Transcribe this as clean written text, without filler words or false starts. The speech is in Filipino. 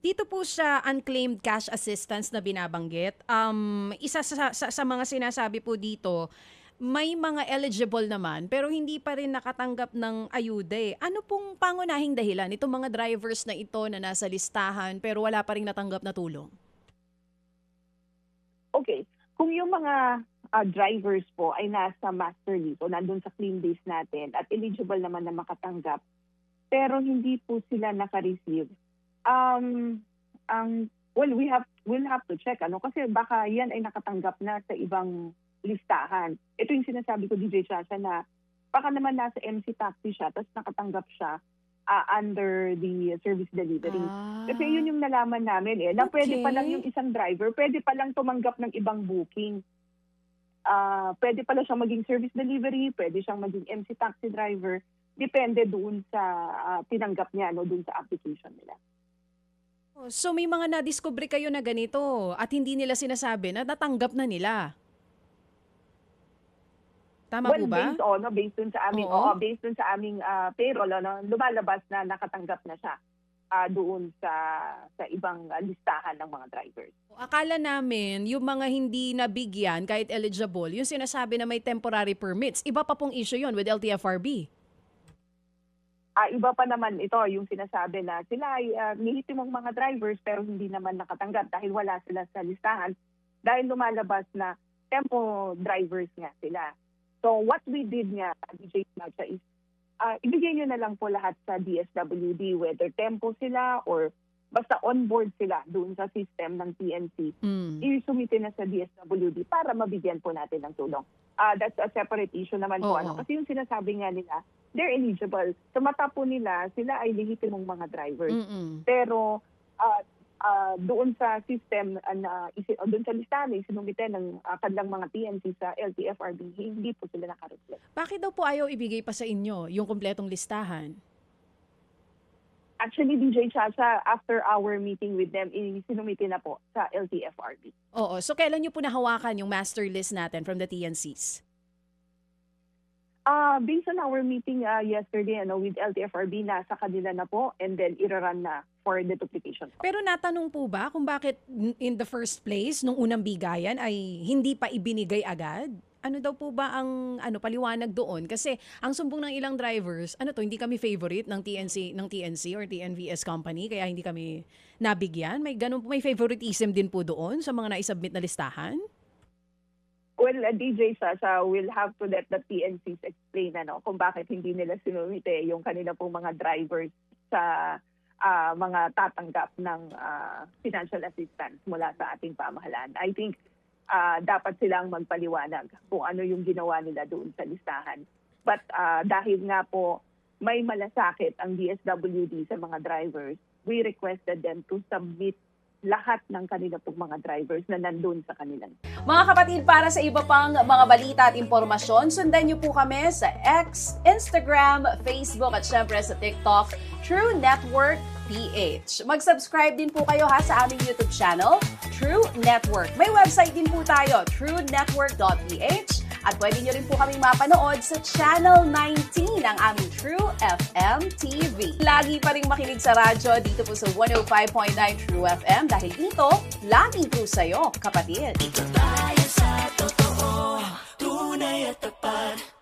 Dito po sa unclaimed cash assistance na binabanggit, isa sa mga sinasabi po dito, may mga eligible naman pero hindi pa rin nakatanggap ng ayuda eh. Ano pong pangunahing dahilan itong mga drivers na ito na nasa listahan pero wala pa rin natanggap na tulong? Okay, kung yung mga drivers po ay nasa master leave o nandun sa claim base natin at eligible naman na makatanggap, pero hindi po sila naka-receive, we'll have to check kasi baka yan ay nakatanggap na sa ibang listahan. Ito yung sinasabi ko, DJ Chacha, na baka naman nasa MC Taxi siya tapos nakatanggap siya under the service delivery. Kasi yun yung nalaman namin na pwede pa lang yung isang driver, pwede pa lang tumanggap ng ibang booking. Pwede pala siyang maging service delivery, pwede siyang maging MC Taxi driver, depende doon sa tinanggap niya, doon sa application nila. So may mga na-discover kayo na ganito at hindi nila sinasabi na natanggap na nila. Tama po ba? Based dun sa aming, based dun sa aming payroll, lumalabas na nakatanggap na siya doon sa ibang listahan ng mga drivers. Akala namin, yung mga hindi nabigyan, kahit eligible, yung sinasabi na may temporary permits, iba pa pong issue yun with LTFRB. Iba pa naman ito, yung sinasabi na sila ay nihitimong mga drivers pero hindi naman nakatanggap dahil wala sila sa listahan dahil lumalabas na tempo drivers nga sila. So what we did nga, DJ Nacha, is ibigay nyo na lang po lahat sa DSWD, whether tempo sila or basta on-board sila doon sa system ng TNC. I-sumite na sa DSWD para mabigyan po natin ng tulong. That's a separate issue naman po. Kasi yung sinasabi nga nila, they're eligible. Sa mata po nila, sila ay lehitimong mga drivers. Pero doon sa system, doon sa listahan, isinumite ng kanilang mga TNC sa LTFRB, hindi po sila nakareflect. Bakit daw po ayaw ibigay pa sa inyo yung kumpletong listahan? Actually, DJ Chacha, after our meeting with them, isinumite na po sa LTFRB. Oo. So kailan nyo po nahawakan yung master list natin from the TNCs? Based on our meeting yesterday with LTFRB, nasa kanila na po and then irarun na for the duplication. Pero natanong po ba kung bakit in the first place, nung unang bigayan, ay hindi pa ibinigay agad? Ano daw po ba ang paliwanag doon? Kasi ang sumbong ng ilang drivers, hindi kami favorite ng TNC or TNVS company, kaya hindi kami nabigyan. May favoritism din po doon sa mga naisubmit na listahan? Well, DJ Sasha, we'll have to let the TNCs explain kung bakit hindi nila sinumite yung kanila pong mga drivers sa mga tatanggap ng financial assistance mula sa ating pamahalaan. I think dapat silang magpaliwanag kung ano yung ginawa nila doon sa listahan. But dahil nga po may malasakit ang DSWD sa mga drivers, we requested them to submit lahat ng kanila pong mga drivers na nandun sa kanilang. Mga kapatid, para sa iba pang mga balita at impormasyon, sundan niyo po kami sa X, Instagram, Facebook at syempre sa TikTok, True Network PH. Mag-subscribe din po kayo sa aming YouTube channel, True Network. May website din po tayo, truenetwork.ph. At pwede nyo rin po kaming mapanood sa Channel 19 ng aming True FM TV. Lagi pa rin makinig sa radyo dito po sa 105.9 True FM dahil dito, lagi po sa'yo, kapatid. Ito tayo sa totoo, tunay at tapat.